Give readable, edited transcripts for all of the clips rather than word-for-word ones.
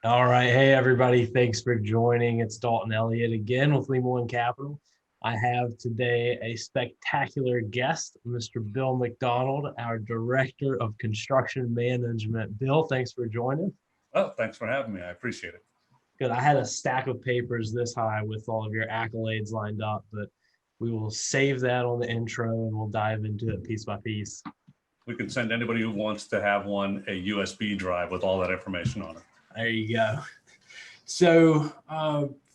All right. Hey, everybody. Thanks for joining. It's Dalton Elliott again with Lima One Capital. I have today a spectacular guest, Mr. Bill McDonald, our Director of Construction Management. Bill, thanks for joining. Oh, thanks for having me. I appreciate it. Good. I had a stack of papers this high with all of your accolades lined up, but we will save that on the intro and we'll dive into it piece by piece. We can send anybody who wants to have one a USB drive with all that information on it. There you go. So,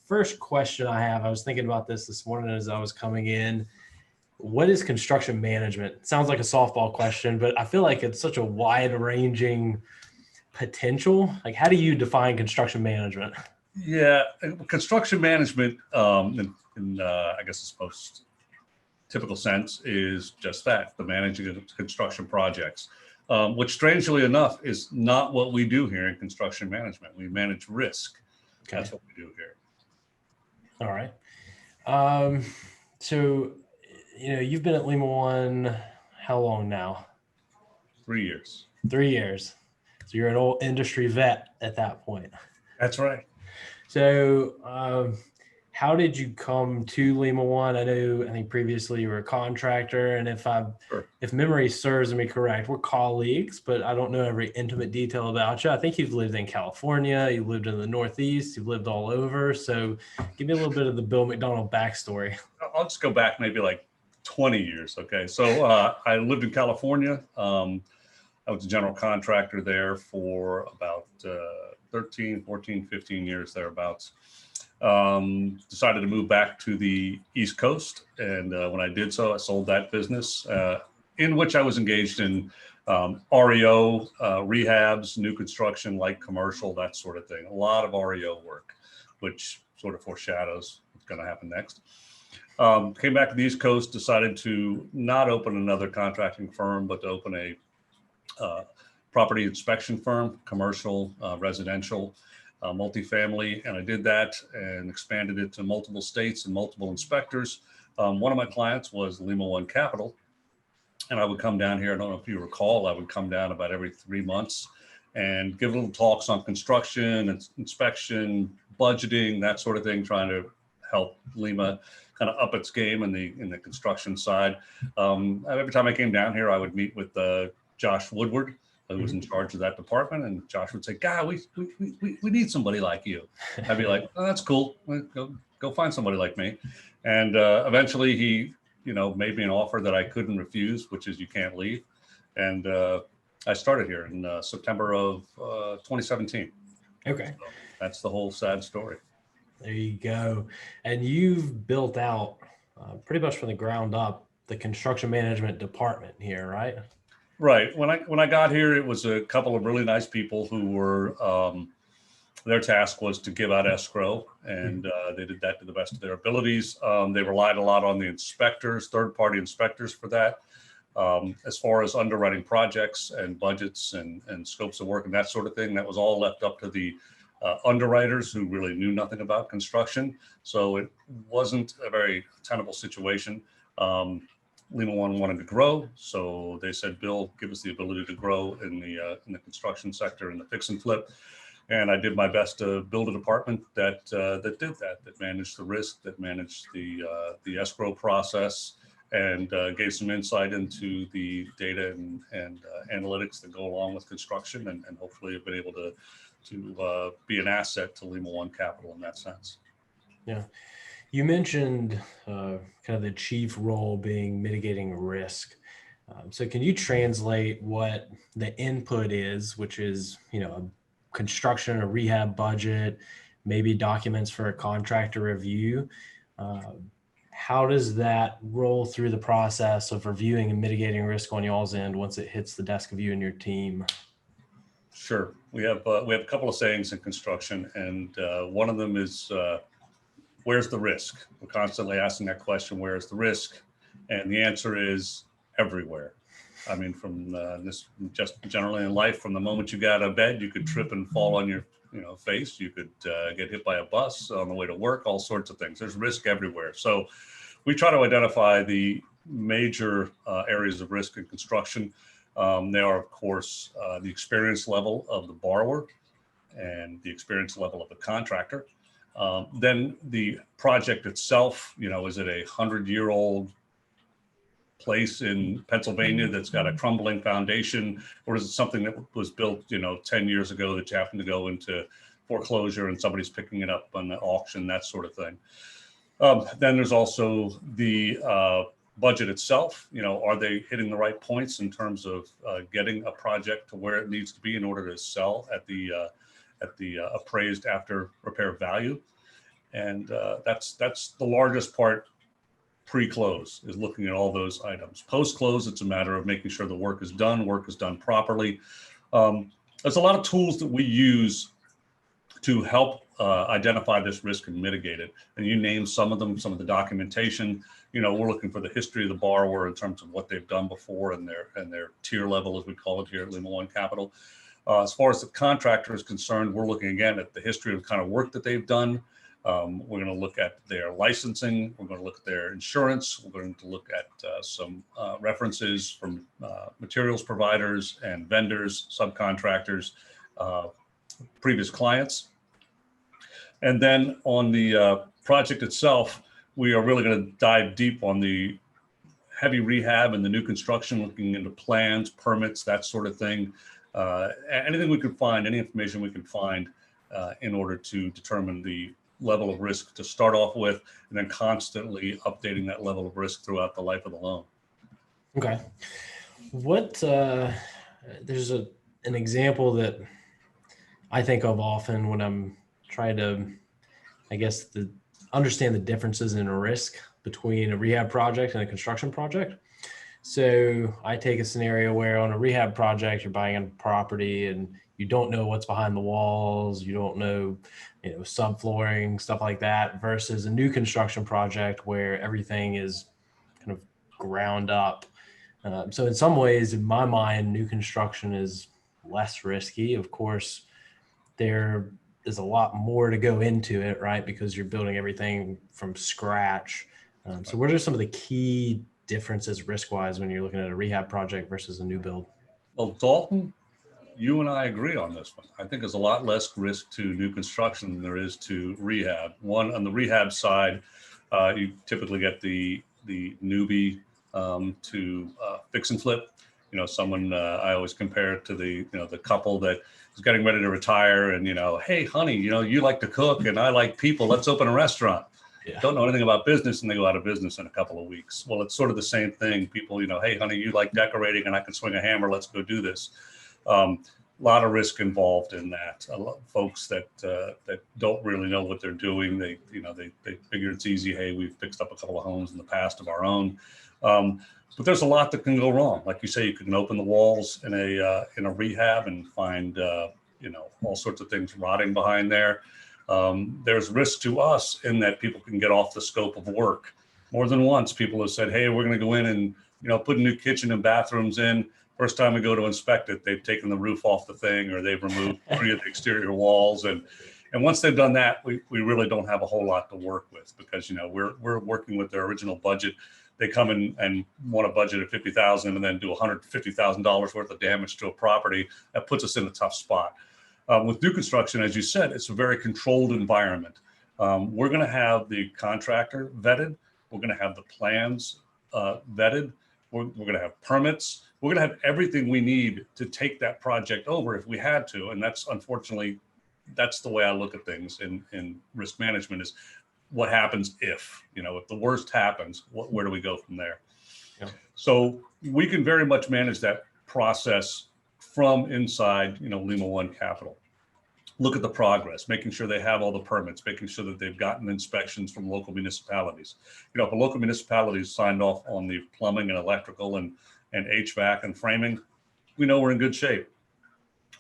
first question I have, I was thinking about this morning as I was coming in. What is construction management? It sounds like a softball question, but I feel like it's such a wide ranging potential. Like, how do you define construction management? Yeah, construction management, I guess its most typical sense, is just that, the managing of construction projects, which strangely enough is not what we do here in construction management. We manage risk. Okay. That's what we do here. All right. So, you've been at Lima One how long now? 3 years. 3 years. So you're an old industry vet at that point. That's right. So how did you come to Lima One? I think previously you were a contractor, and if memory serves me correct, we're colleagues, but I don't know every intimate detail about you. I think you've lived in California, you lived in the Northeast, you've lived all over. So give me a little bit of the Bill McDonald backstory. I'll just go back maybe like 20 years. Okay. So I lived in California. I was a general contractor there for about 13, 14, 15 years thereabouts. Decided to move back to the East Coast. And when I did so, I sold that business in which I was engaged in REO, rehabs, new construction, light commercial, that sort of thing. A lot of REO work, which sort of foreshadows what's going to happen next. Came back to the East Coast, decided to not open another contracting firm, but to open a property inspection firm, commercial, residential, multifamily. And I did that and expanded it to multiple states and multiple inspectors. One of my clients was Lima One Capital. And I would come down here. I don't know if you recall, I would come down about every 3 months and give little talks on construction and inspection, budgeting, that sort of thing, trying to help Lima kind of up its game in the construction side. Every time I came down here, I would meet with Josh Woodward, who was in charge of that department, and Josh would say, "God, we need somebody like you." I'd be like, "Oh, that's cool. Go find somebody like me." And eventually, he, made me an offer that I couldn't refuse, which is you can't leave. And I started here in September of 2017. Okay, so that's the whole sad story. There you go. And you've built out pretty much from the ground up the construction management department here, right? Right. When I got here, it was a couple of really nice people who were, their task was to give out escrow, and they did that to the best of their abilities. They relied a lot on the inspectors, third-party inspectors for that. As far as underwriting projects and budgets and scopes of work and that sort of thing, that was all left up to the underwriters who really knew nothing about construction. So it wasn't a very tenable situation. Lima One wanted to grow, so they said, "Bill, give us the ability to grow in the construction sector, in the fix and flip." And I did my best to build a department that did that managed the risk, that managed the escrow process, and gave some insight into the data and analytics that go along with construction, and hopefully have been able to be an asset to Lima One Capital in that sense. Yeah. You mentioned kind of the chief role being mitigating risk. So can you translate what the input is, which is, a construction, a rehab budget, maybe documents for a contractor review? How does that roll through the process of reviewing and mitigating risk on y'all's end once it hits the desk of you and your team? Sure. We have a couple of sayings in construction, and one of them is, where's the risk? We're constantly asking that question, where's the risk? And the answer is everywhere. I mean, from this, just generally in life, from the moment you get out of bed, you could trip and fall on your face. You could get hit by a bus on the way to work, all sorts of things. There's risk everywhere. So we try to identify the major areas of risk in construction. They are, of course, the experience level of the borrower, and the experience level of the contractor. Then the project itself, is it a 100-year-old place in Pennsylvania that's got a crumbling foundation, or is it something that was built, 10 years ago that you happen to go into foreclosure and somebody's picking it up on the auction, that sort of thing. Then there's also the budget itself. Are they hitting the right points in terms of getting a project to where it needs to be in order to sell at the appraised after repair value? And that's the largest part. Pre-close is looking at all those items. Post-close, it's a matter of making sure the work is done properly. There's a lot of tools that we use to help identify this risk and mitigate it. And you named some of them, some of the documentation. We're looking for the history of the borrower in terms of what they've done before and their tier level, as we call it here at Lima One Capital. As far as the contractor is concerned, we're looking again at the history of the kind of work that they've done. We're going to look at their licensing. We're going to look at their insurance. We're going to look at some references from materials providers and vendors, subcontractors, previous clients. And then on the project itself, we are really going to dive deep on the heavy rehab and the new construction, looking into plans, permits, that sort of thing. Anything we could find, any information we can find in order to determine the level of risk to start off with, and then constantly updating that level of risk throughout the life of the loan. Okay. There's an example that I think of often when I'm trying to, understand the differences in risk between a rehab project and a construction project. So I take a scenario where on a rehab project, you're buying a property and you don't know what's behind the walls. You don't know, subflooring, stuff like that, versus a new construction project where everything is kind of ground up. So in some ways, in my mind, new construction is less risky. Of course, there is a lot more to go into it, right? Because you're building everything from scratch. So what are some of the key differences risk-wise when you're looking at a rehab project versus a new build? Well, Dalton, you and I agree on this one. I think there's a lot less risk to new construction than there is to rehab. One, on the rehab side, you typically get the newbie to fix and flip. Someone I always compare it to the couple that is getting ready to retire, and hey, honey, you like to cook and I like people. Let's open a restaurant. Yeah. Don't know anything about business, and they go out of business in a couple of weeks. Well, it's sort of the same thing. People, hey, honey, you like decorating and I can swing a hammer. Let's go do this. A lot of risk involved in that. A lot of folks that don't really know what they're doing. They figure it's easy. Hey, we've fixed up a couple of homes in the past of our own. But there's a lot that can go wrong. Like you say, you can open the walls in a rehab and find all sorts of things rotting behind there. There's risk to us in that people can get off the scope of work. More than once, people have said, hey, we're going to go in and put a new kitchen and bathrooms in. First time we go to inspect it, they've taken the roof off the thing, or they've removed 3 of the exterior walls. And once they've done that, we really don't have a whole lot to work with, because we're working with their original budget. They come in and want a budget of $50,000 and then do $150,000 worth of damage to a property. That puts us in a tough spot. With new construction, as you said, it's a very controlled environment. We're going to have the contractor vetted. We're going to have the plans vetted. We're going to have permits. We're going to have everything we need to take that project over if we had to. And that's, unfortunately, that's the way I look at things in risk management, is what happens if the worst happens, where do we go from there? Yeah. So we can very much manage that process from inside, Lima One Capital. Look at the progress, making sure they have all the permits, making sure that they've gotten inspections from local municipalities. If a local municipality is signed off on the plumbing and electrical and HVAC and framing, we know we're in good shape.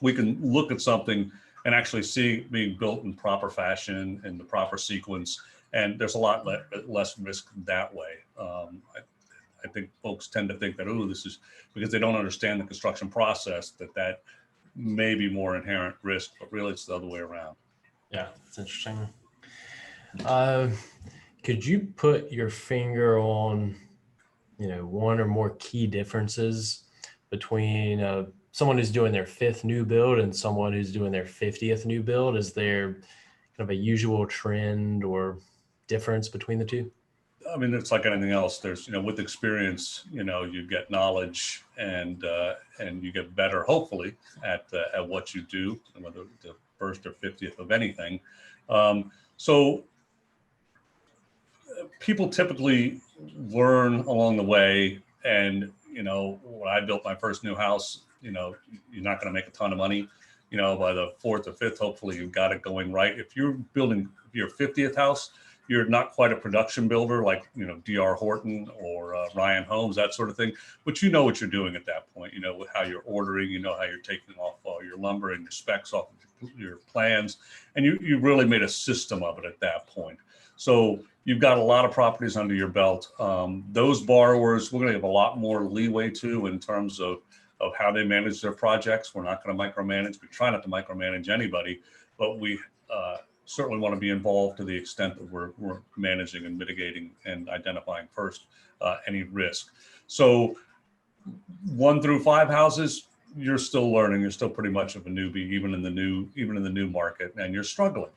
We can look at something and actually see it being built in proper fashion, in the proper sequence, and there's a lot less risk that way. I think folks tend to think that, this is because they don't understand the construction process, that may be more inherent risk, but really it's the other way around. Yeah, that's interesting. Could you put your finger on, one or more key differences between someone who's doing their fifth new build and someone who's doing their 50th new build? Is there kind of a usual trend or difference between the two? I mean, it's like anything else. There's, with experience, you get knowledge and you get better, hopefully, at what you do, whether the first or 50th of anything. So people typically learn along the way. And, when I built my first new house, you're not going to make a ton of money. By the fourth or fifth, hopefully you've got it going right. If you're building your 50th house, you're not quite a production builder like, D.R. Horton or Ryan Holmes, that sort of thing. But you know what you're doing at that point. You know how you're ordering, how you're taking off all your lumber and your specs off of your plans. And you really made a system of it at that point. So you've got a lot of properties under your belt. Those borrowers, we're going to have a lot more leeway to in terms of how they manage their projects. We're not going to micromanage. We try not to micromanage anybody, but we certainly want to be involved to the extent that we're managing and mitigating and identifying first any risk. So 1 through 5 houses, you're still learning. You're still pretty much of a newbie, even in the new market, and you're struggling.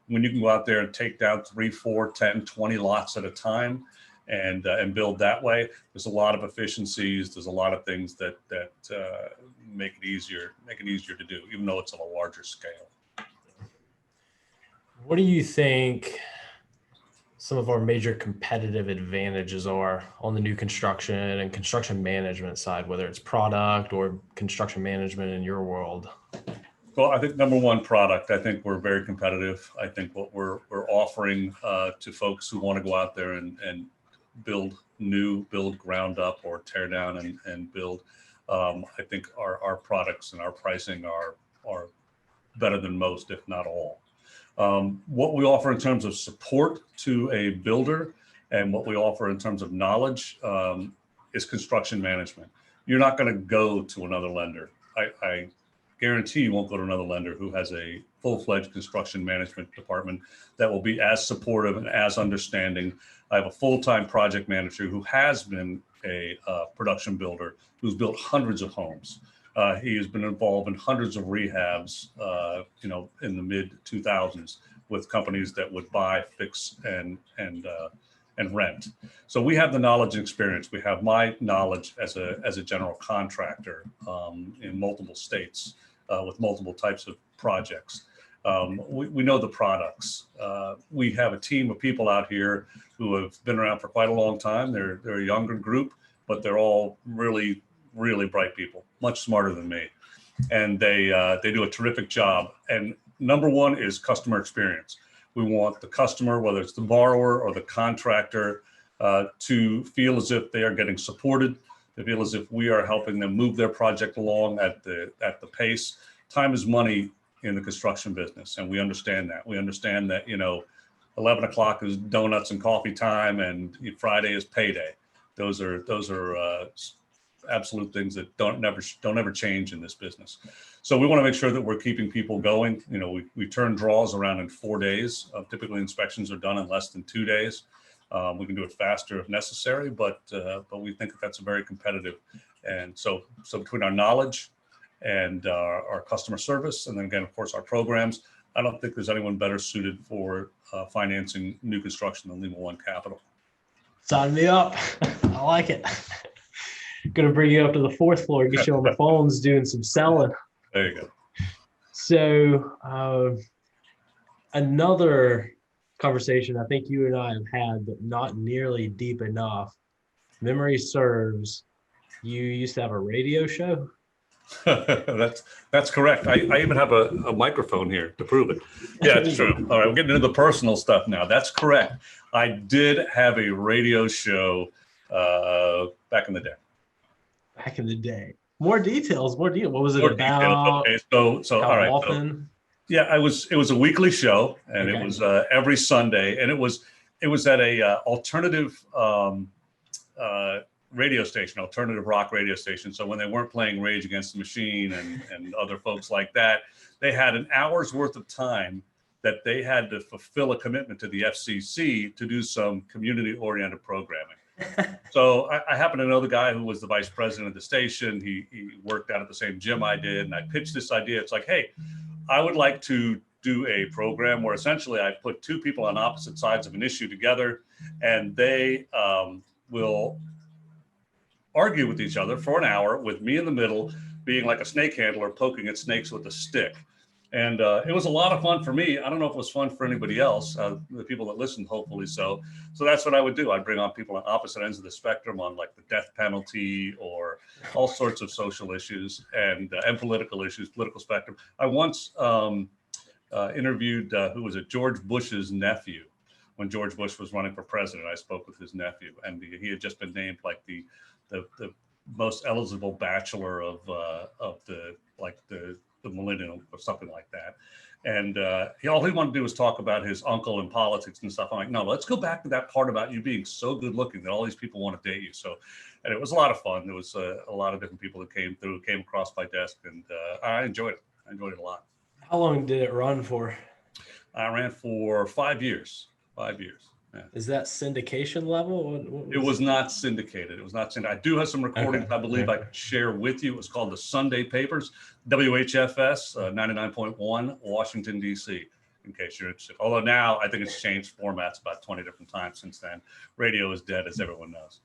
When you can go out there and take down 3, 4, 10, 20 lots at a time and build that way, there's a lot of efficiencies. There's a lot of things that make it easier to do, even though it's on a larger scale. What do you think some of our major competitive advantages are on the new construction and construction management side, whether it's product or construction management in your world? Well, I think number one, product. I think we're very competitive. I think what we're offering to folks who want to go out there and build ground up or tear down and build, I think our products and our pricing are better than most, if not all. What we offer in terms of support to a builder and what we offer in terms of knowledge is construction management. You're not going to go to another lender. I guarantee you won't go to another lender who has a full-fledged construction management department that will be as supportive and as understanding. I have a full-time project manager who has been a production builder who's built hundreds of homes. He has been involved in hundreds of rehabs, in the mid 2000s with companies that would buy, fix, and rent. So we have the knowledge and experience. We have my knowledge as a general contractor in multiple states with multiple types of projects. We know the products. We have a team of people out here who have been around for quite a long time. They're a younger group, but they're all really, really bright people, much smarter than me. And they do a terrific job. And number one is customer experience. We want the customer, whether it's the borrower or the contractor, to feel as if they are getting supported, to feel as if we are helping them move their project along at the pace. Time is money in the construction business, and we understand that. We understand that 11 o'clock is donuts and coffee time, and Friday is payday. Those are absolute things that don't ever change in this business. So we want to make sure that we're keeping people going. We turn draws around in 4 days. Typically inspections are done in less than 2 days. We can do it faster if necessary, but we think that's very competitive. And so between our knowledge and our customer service, and then again, of course, our programs, I don't think there's anyone better suited for financing new construction than Lima One Capital. Sign me up. I like it. Going to bring you up to the 4th floor, get you on the phones doing some selling. There you go. So another conversation I think you and I have had, but not nearly deep enough. Memory serves, you used to have a radio show? That's correct. I even have a microphone here to prove it. Yeah, it's true. All right, we're getting into the personal stuff now. That's correct. I did have a radio show back in the day. Back in the day. More details. What was it More about? Details. Okay, so how all right. often? So, yeah, it was a weekly show, and Okay. it was every Sunday, and it was at a alternative radio station, alternative rock radio station. So when they weren't playing Rage Against the Machine and other folks like that, they had an hour's worth of time that they had to fulfill a commitment to the FCC to do some community-oriented programming. So I happen to know the guy who was the vice president of the station. He worked out at the same gym I did, and I pitched this idea. It's like, hey, I would like to do a program where essentially I put two people on opposite sides of an issue together, and they will argue with each other for an hour with me in the middle, being like a snake handler poking at snakes with a stick. And it was a lot of fun for me. I don't know if it was fun for anybody else, the people that listened, hopefully so. So that's what I would do. I'd bring on people on opposite ends of the spectrum on like the death penalty or all sorts of social issues and political issues, political spectrum. I once interviewed, who was it, George Bush's nephew. When George Bush was running for president, I spoke with his nephew, and he had just been named like the most eligible bachelor of the millennium or something like that. And all he wanted to do was talk about his uncle and politics and stuff. I'm like, no, let's go back to that part about you being so good looking that all these people want to date you. So, and it was a lot of fun. There was a lot of different people that came across my desk, and I enjoyed it. I enjoyed it a lot. How long did it run for? I ran for 5 years. 5 years. Yeah. Is that syndication level? It was not syndicated. It was not syndicated. I do have some recordings, okay. I believe I could share with you. It was called the Sunday Papers, WHFS 99.1, Washington, D.C., in case you're interested. Although now I think it's changed formats about 20 different times since then. Radio is dead, as everyone knows.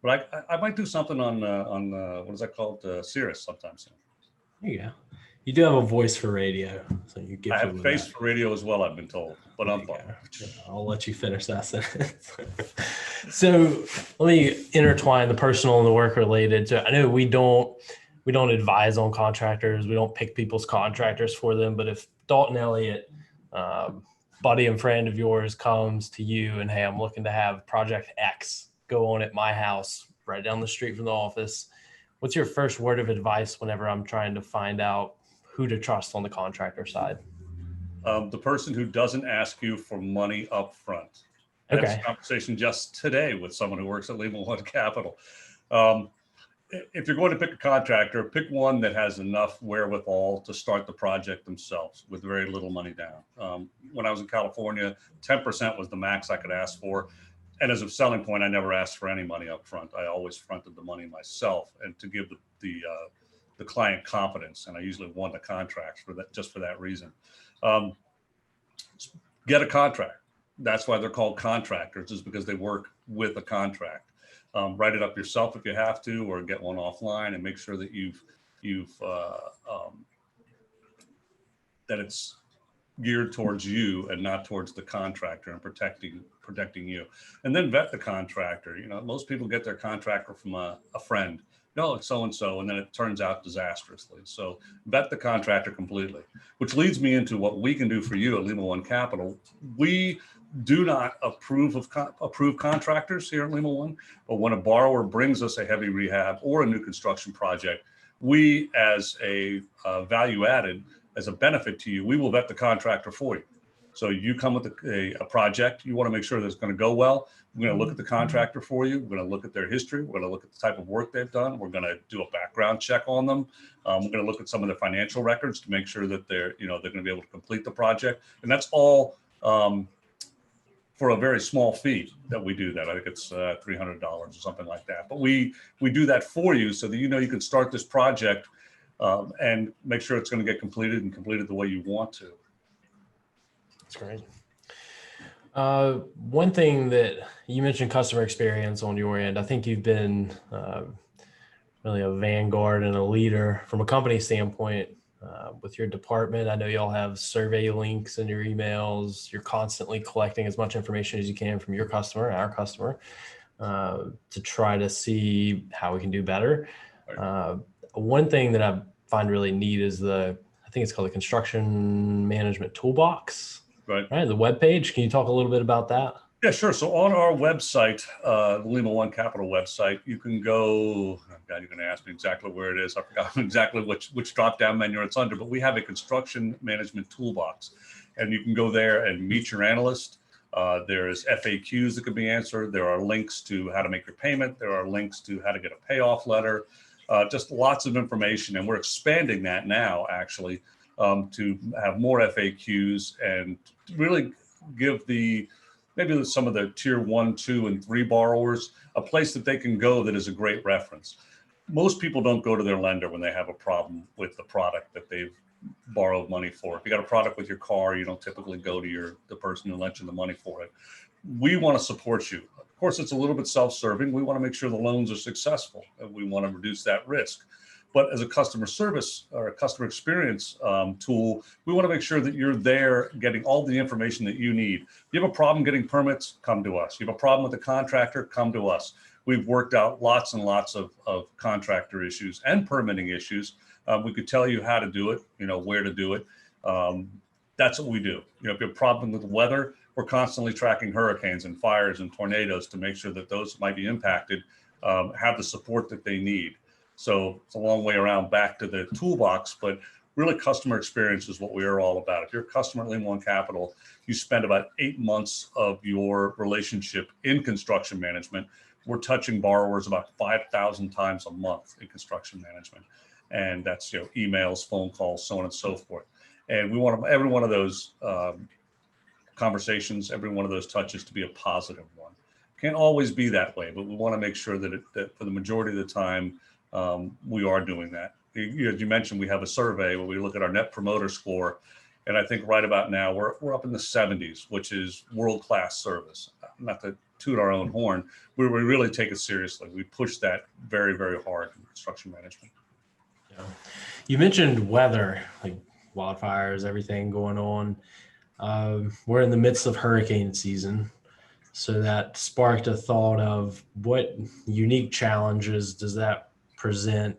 But I might do something on what is that called? Sirius sometime soon. There you go. You do have a voice for radio, so you give. I have a face for radio as well, I've been told, but I'm fine. I'll let you finish that sentence. So let me intertwine the personal and the work related. So I know we don't advise on contractors. We don't pick people's contractors for them. But if Dalton Elliott, buddy and friend of yours, comes to you and, hey, I'm looking to have project X go on at my house right down the street from the office, what's your first word of advice whenever I'm trying to find out who to trust on the contractor side? The person who doesn't ask you for money up front. I had this conversation just today with someone who works at Lima One Capital. If you're going to pick a contractor, pick one that has enough wherewithal to start the project themselves with very little money down. When I was in California, 10% was the max I could ask for. And as a selling point, I never asked for any money up front. I always fronted the money myself, and to give the client confidence. And I usually won the contracts for that, just for that reason. Get a contract. That's why they're called contractors, is because they work with a contract. Write it up yourself if you have to, or get one offline, and make sure that that it's geared towards you and not towards the contractor, and protecting you. And then vet the contractor. You know, most people get their contractor from a friend. No, it's so-and-so, and then it turns out disastrously. So vet the contractor completely, which leads me into what we can do for you at Lima One Capital. We do not approve contractors here at Lima One, but when a borrower brings us a heavy rehab or a new construction project, we, as a value added, as a benefit to you, we will vet the contractor for you. So you come with a project, you want to make sure that it's going to go well. We're going to look at the contractor for you. We're going to look at their history. We're going to look at the type of work they've done. We're going to do a background check on them. We're going to look at some of their financial records to make sure that they're going to be able to complete the project. And that's all for a very small fee that we do that. I think it's $300 or something like that. But we do that for you so that you can start this project and make sure it's going to get completed the way you want to. That's great. One thing that you mentioned, customer experience on your end, I think you've been really a vanguard and a leader from a company standpoint with your department. I know y'all have survey links in your emails. You're constantly collecting as much information as you can from your customer, our customer, to try to see how we can do better. One thing that I find really neat is I think it's called the Construction Management Toolbox. Right. The webpage. Can you talk a little bit about that? Yeah, sure. So on our website, the Lima One Capital website, you can go. Oh God, you're going to ask me exactly where it is. I forgot exactly which drop-down menu it's under, but we have a construction management toolbox, and you can go there and meet your analyst. There's FAQs that can be answered. There are links to how to make your payment. There are links to how to get a payoff letter. Just lots of information, and we're expanding that now, actually, to have more FAQs and really give the maybe with some of the tier 1, 2, and 3 borrowers, a place that they can go that is a great reference. Most people don't go to their lender when they have a problem with the product that they've borrowed money for. If you got a product with your car, you don't typically go to the person who lent you the money for it. We want to support you. Of course, it's a little bit self-serving. We want to make sure the loans are successful, and we want to reduce that risk. But as a customer service or a customer experience tool, we want to make sure that you're there getting all the information that you need. You have a problem getting permits, come to us. You have a problem with the contractor, come to us. We've worked out lots and lots of contractor issues and permitting issues. We could tell you how to do it, where to do it. That's what we do. If you have a problem with the weather, we're constantly tracking hurricanes and fires and tornadoes to make sure that those might be impacted have the support that they need. So it's a long way around back to the toolbox, but really customer experience is what we are all about. If you're a customer at Lima One Capital, you spend about 8 months of your relationship in construction management. We're touching borrowers about 5,000 times a month in construction management. And that's, emails, phone calls, so on and so forth. And we want every one of those conversations, every one of those touches to be a positive one. Can't always be that way, but we want to make sure that for the majority of the time, we are doing that. As you mentioned, we have a survey where we look at our net promoter score. And I think right about now, we're up in the 70s, which is world-class service. Not to toot our own horn, we really take it seriously. We push that very, very hard in construction management. Yeah. You mentioned weather, like wildfires, everything going on. We're in the midst of hurricane season. So that sparked a thought of what unique challenges does that present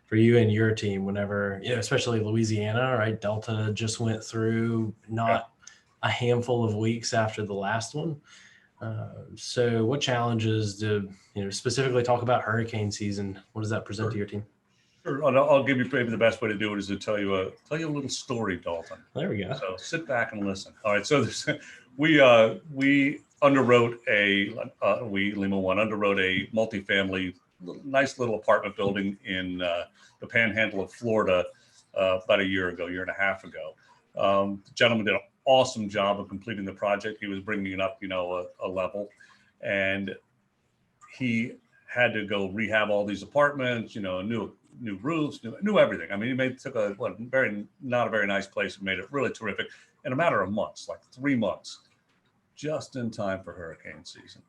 for you and your team whenever, especially Louisiana, right? Delta just went through not a handful of weeks after the last one. So what challenges do, specifically talk about hurricane season? What does that present to your team? Sure. I'll give you maybe the best way to do it is to tell you a little story, Dalton. There we go. So sit back and listen. All right. So we underwrote Lima One underwrote a multifamily, nice little apartment building in the Panhandle of Florida about a year and a half ago. The gentleman did an awesome job of completing the project. He was bringing it up, a level, and he had to go rehab all these apartments, new roofs, new everything. I mean, he took not a very nice place and made it really terrific in a matter of months, like 3 months, just in time for hurricane season.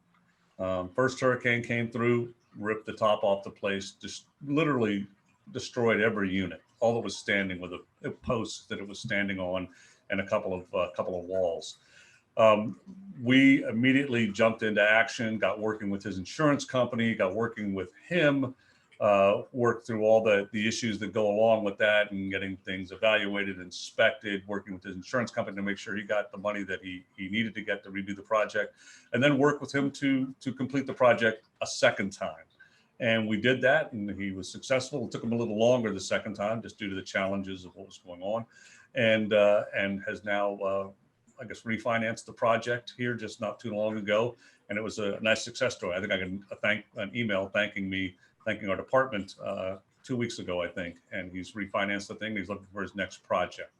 First hurricane came through, ripped the top off the place, just literally destroyed every unit, all that was standing with a post that it was standing on and a couple of walls. We immediately jumped into action, got working with his insurance company, got working with him, worked through all the issues that go along with that and getting things evaluated, inspected, working with his insurance company to make sure he got the money that he needed to get to redo the project, and then work with him to complete the project a second time. And we did that, and he was successful. It took him a little longer the second time just due to the challenges of what was going on, and has now, I guess, refinanced the project here just not too long ago. And it was a nice success story. I think I can thank an email thanking our department 2 weeks ago, I think, and he's refinanced the thing. He's looking for his next project.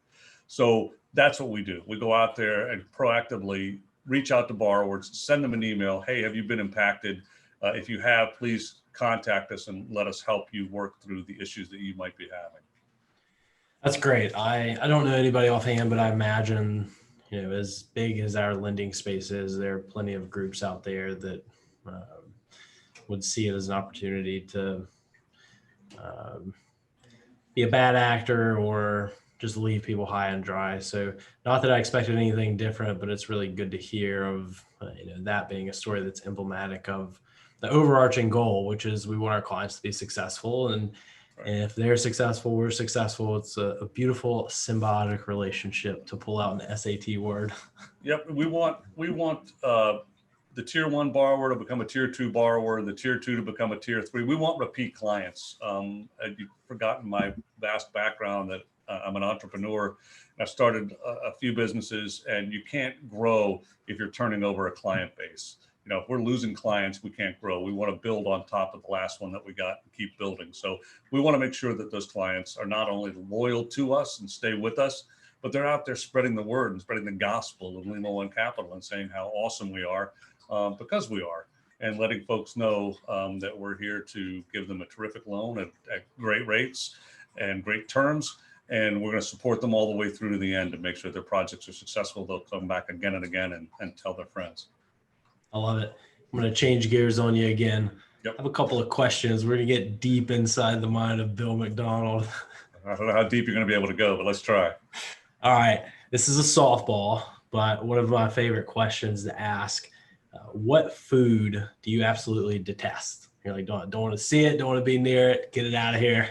So that's what we do. We go out there and proactively reach out to borrowers, send them an email. Hey, have you been impacted? If you have, please contact us and let us help you work through the issues that you might be having. That's great. I don't know anybody offhand, but I imagine, as big as our lending space is, there are plenty of groups out there that would see it as an opportunity to be a bad actor or just leave people high and dry. So not that I expected anything different, but it's really good to hear of that being a story that's emblematic of the overarching goal, which is we want our clients to be successful. And if they're successful, we're successful. It's a beautiful symbiotic relationship, to pull out an SAT word. Yep. We want the tier 1 borrower to become a tier 2 borrower, the tier 2 to become a tier 3. We want repeat clients. You've forgotten my vast background that I'm an entrepreneur. I've started a few businesses, and you can't grow if you're turning over a client base. If we're losing clients, we can't grow. We want to build on top of the last one that we got and keep building. So we want to make sure that those clients are not only loyal to us and stay with us, but they're out there spreading the word and spreading the gospel of Lima One Capital and saying how awesome we are, because we are, and letting folks know that we're here to give them a terrific loan at great rates and great terms. And we're going to support them all the way through to the end to make sure their projects are successful. They'll come back again and again and tell their friends. I love it. I'm going to change gears on you again. Yep. I have a couple of questions. We're going to get deep inside the mind of Bill McDonald. I don't know how deep you're going to be able to go, but let's try. All right. This is a softball, but one of my favorite questions to ask. What food do you absolutely detest? You're like, don't want to see it, don't want to be near it, get it out of here.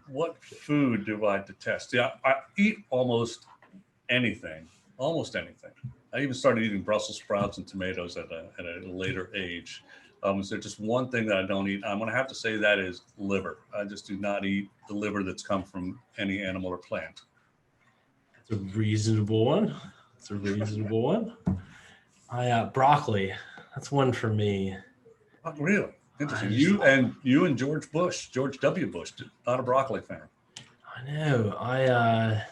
What food do I detest? Yeah, I eat almost anything. I even started eating Brussels sprouts and tomatoes at a later age. Is there just one thing that I don't eat? I'm going to have to say that is liver. I just do not eat the liver that's come from any animal or plant. That's a reasonable one. Broccoli. That's one for me. Oh, really? Interesting. You and George W. Bush, not a broccoli fan. I know. I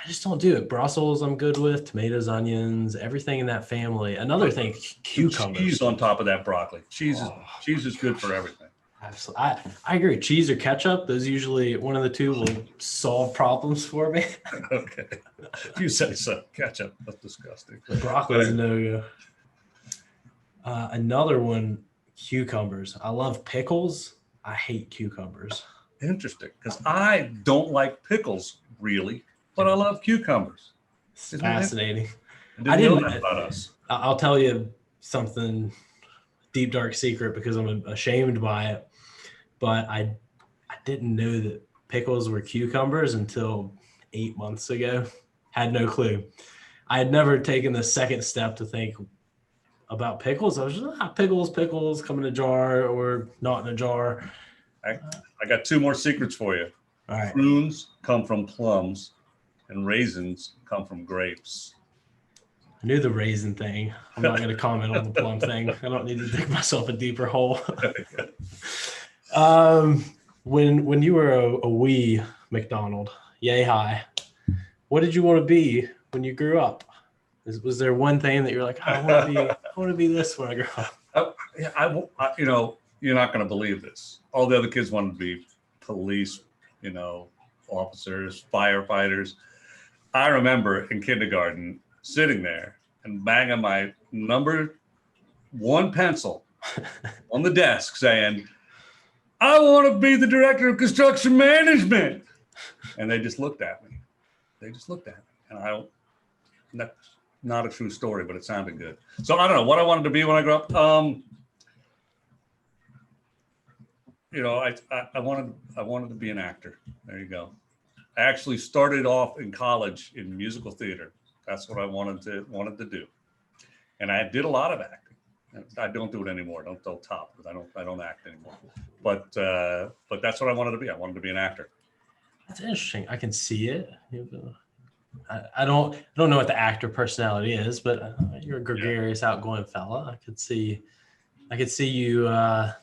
just don't do it. Brussels, I'm good with. Tomatoes, onions, everything in that family. Another thing, cucumbers. Cheese on top of that broccoli. Cheese is good for everything. Absolutely. I agree. Cheese or ketchup, those usually one of the two will solve problems for me. Okay. If you say so. Ketchup, that's disgusting. Broccoli is a no-go. Another one, cucumbers. I love pickles. I hate cucumbers. Interesting, because I don't like pickles really, but I love cucumbers. It's fascinating. I didn't know that about us. I'll tell you something, deep dark secret, because I'm ashamed by it. But I didn't know that pickles were cucumbers until 8 months ago. Had no clue. I had never taken the second step to think about pickles. I was just pickles come in a jar or not in a jar. I got two more secrets for you. All right. Prunes come from plums and raisins come from grapes. I knew the raisin thing. I'm not going to comment on the plum thing. I don't need to dig myself a deeper hole. When you were a wee McDonald, yay high, what did you want to be when you grew up? Was there one thing that you're like, I want to be this when I grow up? You're not going to believe this. All the other kids wanted to be police, officers, firefighters. I remember in kindergarten sitting there and banging my number 1 pencil on the desk saying, I want to be the director of construction management. And they just looked at me. And that's not a true story, but it sounded good. So I don't know what I wanted to be when I grew up. I wanted to be an actor. There you go. I actually started off in college in musical theater. That's what I wanted to do. And I did a lot of acting. I don't do it anymore. Don't top, because I don't act anymore. But that's what I wanted to be. I wanted to be an actor. That's interesting. I can see it. I don't know what the actor personality is, but you're a gregarious, outgoing fella. I could see you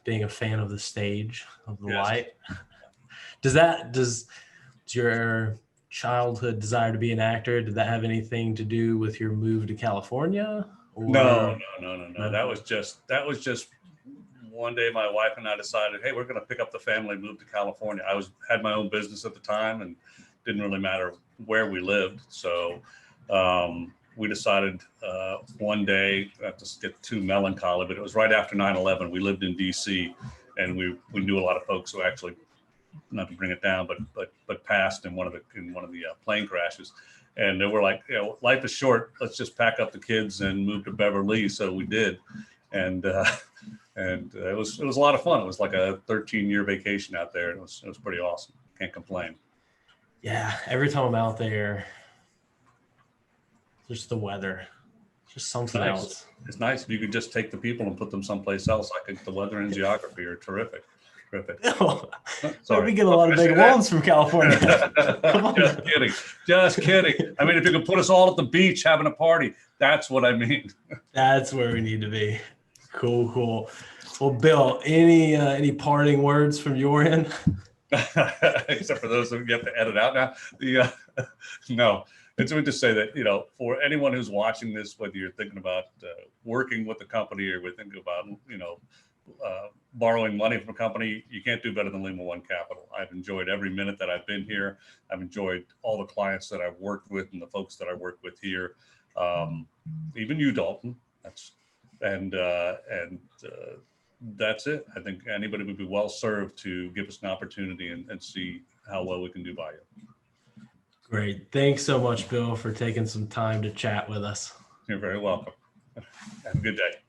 being a fan of the stage, of the light. Does your childhood desire to be an actor, did that have anything to do with your move to California? Or? No. That was just one day my wife and I decided, hey, we're going to pick up the family and move to California. I had my own business at the time and didn't really matter where we lived. So we decided one day, not to get too melancholy, but it was right after 9/11. We lived in DC, and we knew a lot of folks who actually, not to bring it down, but passed in one of the plane crashes. And they were like, life is short. Let's just pack up the kids and move to Beverly. So we did, and it was a lot of fun. It was like a 13-year vacation out there. It was pretty awesome. Can't complain. Yeah, every time I'm out there, just the weather, just something else. It's nice if you could just take the people and put them someplace else. The weather and geography are terrific. Sorry, we get a lot of big ones from California. Come on. Just kidding. I mean, if you could put us all at the beach having a party, that's what I mean. That's where we need to be. Cool. Well, Bill, any parting words from your end? except for those that get to edit out now. The no, it's meant to say that, you know, for anyone who's watching this, whether you're thinking about working with the company or we're thinking about, you know, borrowing money from a company, you can't do better than Lima One Capital. I've enjoyed every minute that I've been here. I've enjoyed all the clients that I've worked with and the folks that I work with here. Even you, Dalton. That's it. I think anybody would be well served to give us an opportunity and see how well we can do by you. Great. Thanks so much, Bill, for taking some time to chat with us. You're very welcome. Have a good day.